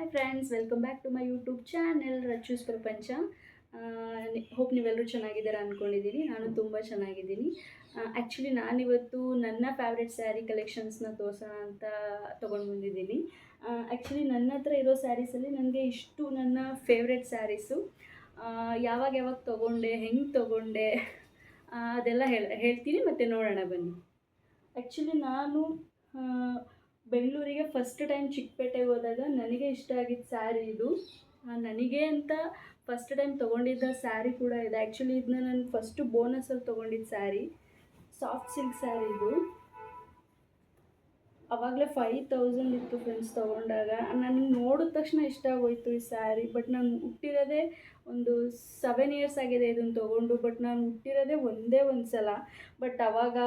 Hi friends, welcome back to my YouTube channel ರಚೂಸ್ ಪ್ರಪಂಚ. Hope ನೀವೆಲ್ಲರೂ ಚೆನ್ನಾಗಿದ್ದೀರಾ ಅಂದ್ಕೊಂಡಿದ್ದೀನಿ. ನಾನು ತುಂಬ ಚೆನ್ನಾಗಿದ್ದೀನಿ. ಆ್ಯಕ್ಚುಲಿ ನಾನಿವತ್ತು ನನ್ನ ಫೇವ್ರೆಟ್ ಸ್ಯಾರಿ ಕಲೆಕ್ಷನ್ಸ್ನ ತೋರಿಸೋಣ ಅಂತ ತೊಗೊಂಡು ಬಂದಿದ್ದೀನಿ. ಆ್ಯಕ್ಚುಲಿ ನನ್ನ ಹತ್ರ ಇರೋ ಸ್ಯಾರೀಸಲ್ಲಿ ನನಗೆ ಇಷ್ಟು ನನ್ನ ಫೇವ್ರೆಟ್ ಸ್ಯಾರೀಸು ಯಾವಾಗ ಯಾವಾಗ ತೊಗೊಂಡೆ, ಹೆಂಗೆ ತೊಗೊಂಡೆ ಅದೆಲ್ಲ ಹೇಳ್ತೀನಿ ಮತ್ತು ನೋಡೋಣ ಬನ್ನಿ. ಆ್ಯಕ್ಚುಲಿ ನಾನು ಬೆಂಗಳೂರಿಗೆ ಫಸ್ಟ್ ಟೈಮ್ ಚಿಕ್ಕಪೇಟೆಗೆ ಹೋದಾಗ ನನಗೆ ಇಷ್ಟ ಆಗಿದ್ದ ಸ್ಯಾರಿ ಇದು. ನನಗೆ ಅಂತ ಫಸ್ಟ್ ಟೈಮ್ ತೊಗೊಂಡಿದ್ದ ಸ್ಯಾರಿ ಕೂಡ ಇದೆ. ಆ್ಯಕ್ಚುಲಿ ಇದನ್ನ ನಾನು ಫಸ್ಟು ಬೋನಸಲ್ಲಿ ತೊಗೊಂಡಿದ್ದ ಸ್ಯಾರಿ, ಸಾಫ್ಟ್ ಸಿಲ್ಕ್ ಸ್ಯಾರಿ ಇದು. ಆವಾಗಲೇ 5000 ಇತ್ತು ಫ್ರೆಂಡ್ಸ್ ತೊಗೊಂಡಾಗ. ನನಗೆ ನೋಡಿದ ತಕ್ಷಣ ಇಷ್ಟ ಆಗೋಯ್ತು ಈ ಸ್ಯಾರಿ. ಬಟ್ ನಾನು ಹುಟ್ಟಿರೋದೇ ಒಂದು 7 ಇಯರ್ಸ್ ಆಗಿದೆ ಇದನ್ನು ತೊಗೊಂಡು. ಬಟ್ ನಾನು ಹುಟ್ಟಿರೋದೇ ಒಂದೇ ಒಂದು ಸಲ. ಬಟ್ ಆವಾಗ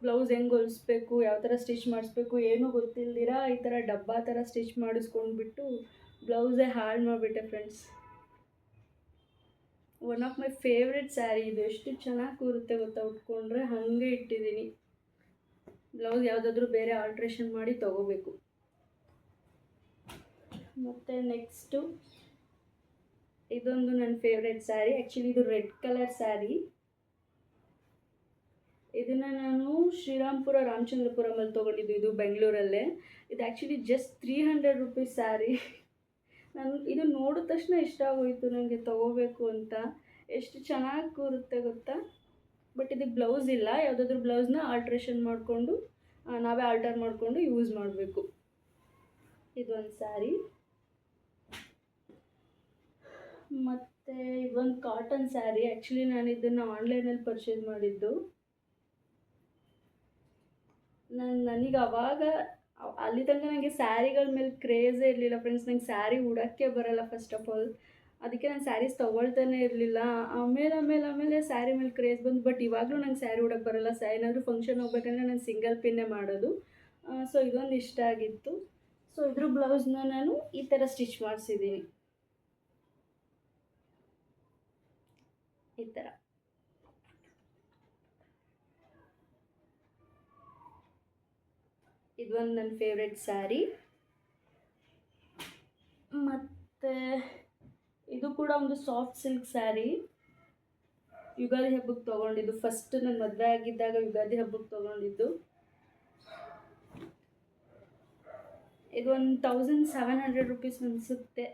ಬ್ಲೌಸ್ ಹೆಂಗೆ ಹೊಲಿಸ್ಬೇಕು, ಯಾವ ಥರ ಸ್ಟಿಚ್ ಮಾಡಿಸ್ಬೇಕು ಏನೂ ಗೊತ್ತಿಲ್ದಿರ ಈ ಥರ ಡಬ್ಬಾ ಥರ ಸ್ಟಿಚ್ ಮಾಡಿಸ್ಕೊಂಡ್ಬಿಟ್ಟು ಬ್ಲೌಸೇ ಹಾಳು ಮಾಡಿಬಿಟ್ಟೆ friends. One of my favourite sari ಇದು. ಎಷ್ಟು ಚೆನ್ನಾಗಿ ಕೂರುತ್ತೆ ಗೊತ್ತಾ, ಉಟ್ಕೊಂಡ್ರೆ ಹಾಗೆ ಇಟ್ಟಿದ್ದೀನಿ. ಬ್ಲೌಸ್ ಯಾವುದಾದ್ರೂ ಬೇರೆ ಆಲ್ಟ್ರೇಷನ್ ಮಾಡಿ ತೊಗೋಬೇಕು. ಮತ್ತು ನೆಕ್ಸ್ಟು ಇದೊಂದು ನನ್ನ ಫೇವ್ರೆಟ್ ಸ್ಯಾರಿ. ಆ್ಯಕ್ಚುಲಿ ಇದು ರೆಡ್ ಕಲರ್ ಸ್ಯಾರಿ. ಇದನ್ನು ನಾನು ಶ್ರೀರಾಮ್ಪುರ ರಾಮಚಂದ್ರಪುರಮಲ್ಲಿ ತೊಗೊಂಡಿದ್ದು, ಇದು ಬೆಂಗಳೂರಲ್ಲೇ. ಇದು ಆ್ಯಕ್ಚುಲಿ ಜಸ್ಟ್ 300 ರುಪೀಸ್ ಸ್ಯಾರಿ. ನಾನು ಇದು ನೋಡಿದ ತಕ್ಷಣ ಇಷ್ಟ ಆಗೋಯಿತು ನನಗೆ ತೊಗೋಬೇಕು ಅಂತ. ಎಷ್ಟು ಚೆನ್ನಾಗಿ ಕೂರುತ್ತೆ ಗೊತ್ತಾ. ಬಟ್ ಇದಕ್ಕೆ ಬ್ಲೌಸ್ ಇಲ್ಲ. ಯಾವುದಾದ್ರೂ ಬ್ಲೌಸ್ನ ಆಲ್ಟ್ರೇಷನ್ ಮಾಡಿಕೊಂಡು ನಾವೇ ಆಲ್ಟರ್ ಮಾಡಿಕೊಂಡು ಯೂಸ್ ಮಾಡಬೇಕು. ಇದೊಂದು ಸ್ಯಾರಿ. ಮತ್ತು ಇದೊಂದು ಕಾಟನ್ ಸ್ಯಾರಿ. ಆ್ಯಕ್ಚುಲಿ ನಾನು ಇದನ್ನು ಆನ್ಲೈನಲ್ಲಿ ಪರ್ಚೇಸ್ ಮಾಡಿದ್ದು. ನನಗೆ ಅವಾಗ ಅಲ್ಲಿ ತನಕ ನನಗೆ ಸ್ಯಾರಿಗಳ ಮೇಲೆ ಕ್ರೇಜೇ ಇರಲಿಲ್ಲ ಫ್ರೆಂಡ್ಸ್. ನಂಗೆ ಸ್ಯಾರಿ ಉಡೋಕ್ಕೆ ಬರೋಲ್ಲ ಫಸ್ಟ್ ಆಫ್ ಆಲ್. ಅದಕ್ಕೆ ನಾನು ಸ್ಯಾರೀಸ್ ತೊಗೊಳ್ತಾನೆ ಇರಲಿಲ್ಲ. ಆಮೇಲೆ ಸ್ಯಾರಿ ಮೇಲೆ ಕ್ರೇಜ್ ಬಂದು. ಬಟ್ ಇವಾಗಲೂ ನಂಗೆ ಸ್ಯಾರಿ ಉಡೋಕ್ಕೆ ಬರೋಲ್ಲ. ಏನಾದರೂ ಫಂಕ್ಷನ್ ಹೋಗ್ಬೇಕಂದ್ರೆ ನಾನು ಸಿಂಗಲ್ ಪಿನ್ನೇ ಮಾಡೋದು. ಸೊ ಇದೊಂದು ಇಷ್ಟ ಆಗಿತ್ತು. ಸೊ ಇದ್ರ ಬ್ಲೌಸ್ನ ನಾನು ಈ ಥರ ಸ್ಟಿಚ್ ಮಾಡಿಸಿದ್ದೀನಿ, ಈ ಥರ. ಇದೊಂದು ನನ್ನ ಫೇವ್ರೆಟ್ ಸ್ಯಾರಿ. ಮತ್ತು ಇದು ಕೂಡ ಒಂದು ಸಾಫ್ಟ್ ಸಿಲ್ಕ್ ಸ್ಯಾರಿ. ಯುಗಾದಿ ಹಬ್ಬಕ್ಕೆ ತೊಗೊಂಡಿದ್ದು. ಫಸ್ಟ್ ನನ್ನ ಮದುವೆ ಆಗಿದ್ದಾಗ ಯುಗಾದಿ ಹಬ್ಬಕ್ಕೆ ತೊಗೊಂಡಿದ್ದು. ಇದು ಒಂದು 1700 ರುಪೀಸ್ ಅನಿಸುತ್ತೆ.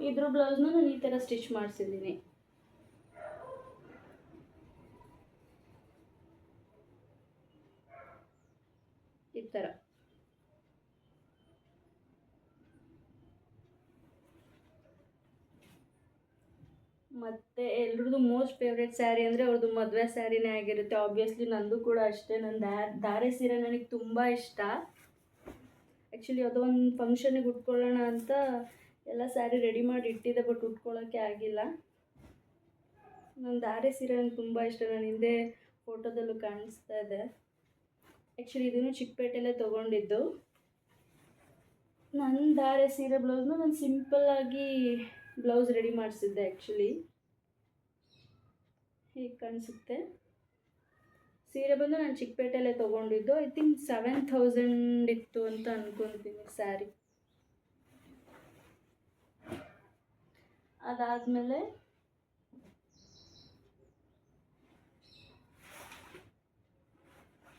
ಇದ್ರ ಬ್ಲೌಸ್ನ ನಾನು ಈ ಥರ ಸ್ಟಿಚ್ ಮಾಡಿಸಿದ್ದೀನಿ, ಈ ಥರ. ಮತ್ತು ಎಲ್ರದ್ದು ಮೋಸ್ಟ್ ಫೇವ್ರೆಟ್ ಸ್ಯಾರಿ ಅಂದರೆ ಅವ್ರದ್ದು ಮದುವೆ ಸ್ಯಾರಿನೇ ಆಗಿರುತ್ತೆ. ಆಬ್ವಿಯಸ್ಲಿ ನಂದು ಕೂಡ ಅಷ್ಟೇ. ನನ್ನ ಧಾರೆ ಸೀರೆ ನನಗೆ ತುಂಬ ಇಷ್ಟ. ಆ್ಯಕ್ಚುಲಿ ಯಾವುದೋ ಒಂದು ಫಂಕ್ಷನಿಗೆ ಉಟ್ಕೊಳ್ಳೋಣ ಅಂತ ಎಲ್ಲ ಸ್ಯಾರಿ ರೆಡಿ ಮಾಡಿ ಇಟ್ಟಿದ್ದೆ, ಬಟ್ ಉಟ್ಕೊಳ್ಳೋಕ್ಕೆ ಆಗಿಲ್ಲ. ನನ್ನ ಧಾರೆ ಸೀರೆ ನನಗೆ ತುಂಬ ಇಷ್ಟ. ನಾನು ಹಿಂದೆ ಫೋಟೋದಲ್ಲೂ ಕಾಣಿಸ್ತಾ ಇದೆ. ಆ್ಯಕ್ಚುಲಿ ಇದನ್ನು ಚಿಕ್ಕಪೇಟೆಯಲ್ಲೇ ತೊಗೊಂಡಿದ್ದು. ನನ್ನ ಧಾರೆ ಸೀರೆ ಬ್ಲೌಸ್ನ ನಾನು ಸಿಂಪಲ್ಲಾಗಿ ಬ್ಲೌಸ್ ರೆಡಿ ಮಾಡಿಸಿದ್ದೆ. ಆ್ಯಕ್ಚುಲಿ ಹೀಗೆ ಕಾಣಿಸುತ್ತೆ. ಸೀರೆ ಬಂದು ನಾನು ಚಿಕ್ಕಪೇಟೆಯಲ್ಲೇ ತೊಗೊಂಡಿದ್ದು. ಐ ಥಿಂಕ್ 7000 ಇತ್ತು ಅಂತ ಅಂದ್ಕೊತೀನಿ ಸ್ಯಾರಿ. ಅದಾದಮೇಲೆ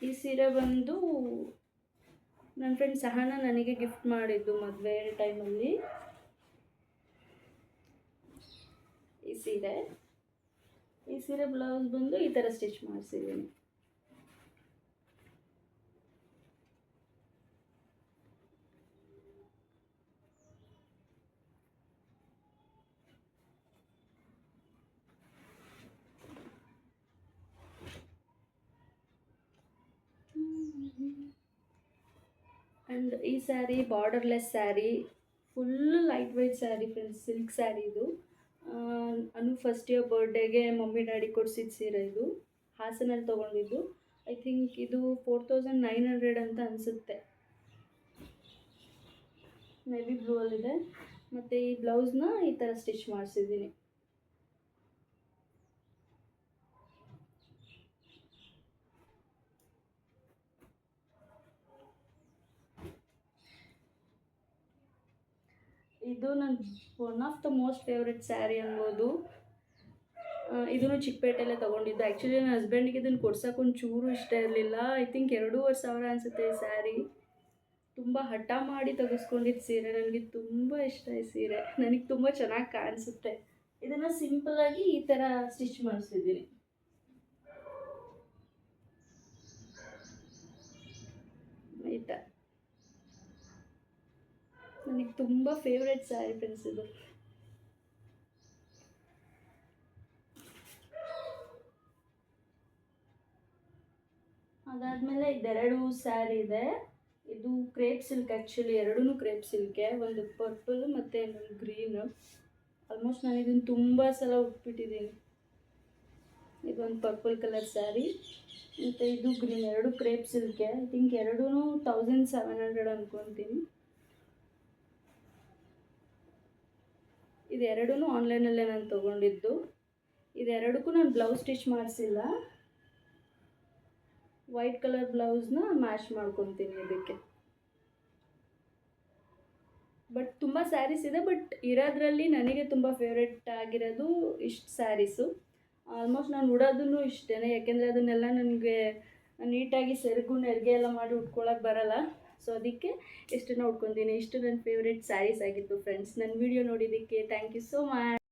ಈ ಸೀರೆ ಬಂದು ನನ್ನ ಫ್ರೆಂಡ್ ಸಹನಾ ನನಗೆ ಗಿಫ್ಟ್ ಮಾಡಿದ್ದು ಮದುವೆ ಟೈಮಲ್ಲಿ. ಈ ಸೀರೆ ಬ್ಲೌಸ್ ಬಂದು ಈ ಥರ ಸ್ಟಿಚ್ ಮಾಡಿಸಿದ್ದೀನಿ. ಆ್ಯಂಡ್ ಈ sari borderless sari, full light weight sari friends. Silk sari ಇದು. ಅನು ಫಸ್ಟ್ ಇಯರ್ ಬರ್ಡೇಗೆ ಮಮ್ಮಿ ಡ್ಯಾಡಿ ಕೊಡಿಸಿದ ಸೀರೆ ಇದು. ಹಾಸನಲ್ಲಿ ತೊಗೊಂಡಿದ್ದು. ಐ ಥಿಂಕ್ ಇದು 4900 ಅಂತ ಅನಿಸುತ್ತೆ. ನೇವಿ ಬ್ಲೂ ಅಲ್ಲಿದೆ. ಮತ್ತು ಈ ಬ್ಲೌಸ್ನ ಈ ಥರ ಸ್ಟಿಚ್ ಮಾಡಿಸಿದ್ದೀನಿ. ಇದು ನನ್ನ one of the most favourite sari ಅನ್ಬೋದು. ಇದನ್ನು ಚಿಕ್ಕಪೇಟೆಯಲ್ಲೇ ತೊಗೊಂಡಿದ್ದು. ಆ್ಯಕ್ಚುಲಿ ನನ್ನ ಹಸ್ಬೆಂಡಿಗೆ ಇದನ್ನು ಕೊಡ್ಸೋಕೆ ಒಂಚೂರು ಇಷ್ಟ ಇರಲಿಲ್ಲ. ಐ ಥಿಂಕ್ 2,500 ಅನಿಸುತ್ತೆ ಈ ಸ್ಯಾರಿ. ತುಂಬ ಹಠ ಮಾಡಿ ತೆಗೆಸ್ಕೊಂಡಿದ್ದು ಸೀರೆ. ನನಗೆ ತುಂಬ ಇಷ್ಟ ಈ ಸೀರೆ. ನನಗೆ ತುಂಬ ಚೆನ್ನಾಗಿ ಕಾಣಿಸುತ್ತೆ. ಇದನ್ನು ಸಿಂಪಲ್ಲಾಗಿ ಈ ಥರ ಸ್ಟಿಚ್ ಮಾಡಿಸಿದ್ದೀನಿ. ಆಯಿತಾ, ನನಗೆ ತುಂಬ ಫೇವ್ರೆಟ್ ಸ್ಯಾರಿ ಫ್ರೆಂಡ್ಸ್ ಇದು. ಅದಾದಮೇಲೆ ಇದೆರಡು ಸ್ಯಾರಿ ಇದೆ. ಇದು ಕ್ರೇಪ್ ಸಿಲ್ಕ್. ಆ್ಯಕ್ಚುಲಿ ಎರಡೂ ಕ್ರೇಪ್ ಸಿಲ್ಕೆ. ಒಂದು ಪರ್ಪಲ್ ಮತ್ತು ಇನ್ನೊಂದು ಗ್ರೀನು. ಆಲ್ಮೋಸ್ಟ್ ನಾನು ಇದನ್ನು ತುಂಬ ಸಲ ಉಟ್ಬಿಟ್ಟಿದ್ದೀನಿ. ಇದೊಂದು ಪರ್ಪಲ್ ಕಲರ್ ಸ್ಯಾರಿ ಮತ್ತು ಇದು ಗ್ರೀನ್. ಎರಡು ಕ್ರೇಪ್ ಸಿಲ್ಕೆ. ಐ ಥಿಂಕ್ ಎರಡೂ 1700 ಅಂದ್ಕೊತೀನಿ. ಇದೆರಡೂ ಆನ್ಲೈನಲ್ಲೇ ನಾನು ತೊಗೊಂಡಿದ್ದು. ಇದೆರಡಕ್ಕೂ ನಾನು ಬ್ಲೌಸ್ ಸ್ಟಿಚ್ ಮಾಡಿಸಿಲ್ಲ. ವೈಟ್ ಕಲರ್ ಬ್ಲೌಸ್ನ ಮ್ಯಾಚ್ ಮಾಡ್ಕೊತೀನಿ ಇದಕ್ಕೆ. ಬಟ್ ತುಂಬ ಸ್ಯಾರೀಸ್ ಇದೆ, ಬಟ್ ಇರೋದ್ರಲ್ಲಿ ನನಗೆ ತುಂಬ ಫೇವ್ರೆಟ್ ಆಗಿರೋದು ಇಷ್ಟು ಸ್ಯಾರೀಸು. ಆಲ್ಮೋಸ್ಟ್ ನಾನು ಉಡೋದೂ ಇಷ್ಟೇ, ಯಾಕೆಂದರೆ ಅದನ್ನೆಲ್ಲ ನನಗೆ ನೀಟಾಗಿ ಸೆರಗು ನೆರಿಗೆ ಎಲ್ಲ ಮಾಡಿ ಉಟ್ಕೊಳ್ಳೋಕೆ ಬರೋಲ್ಲ. ಸೊ ಅದಕ್ಕೆ ಇಷ್ಟನ್ನು ಉಟ್ಕೊತೀನಿ. ಇಷ್ಟು ನನ್ನ ಫೇವ್ರೆಟ್ ಸ್ಯಾರೀಸ್ ಆಗಿತ್ತು ಫ್ರೆಂಡ್ಸ್. ನನ್ನ ವಿಡಿಯೋ ನೋಡಿದ್ದಕ್ಕೆ ಥ್ಯಾಂಕ್ ಯು ಸೋ ಮಚ್.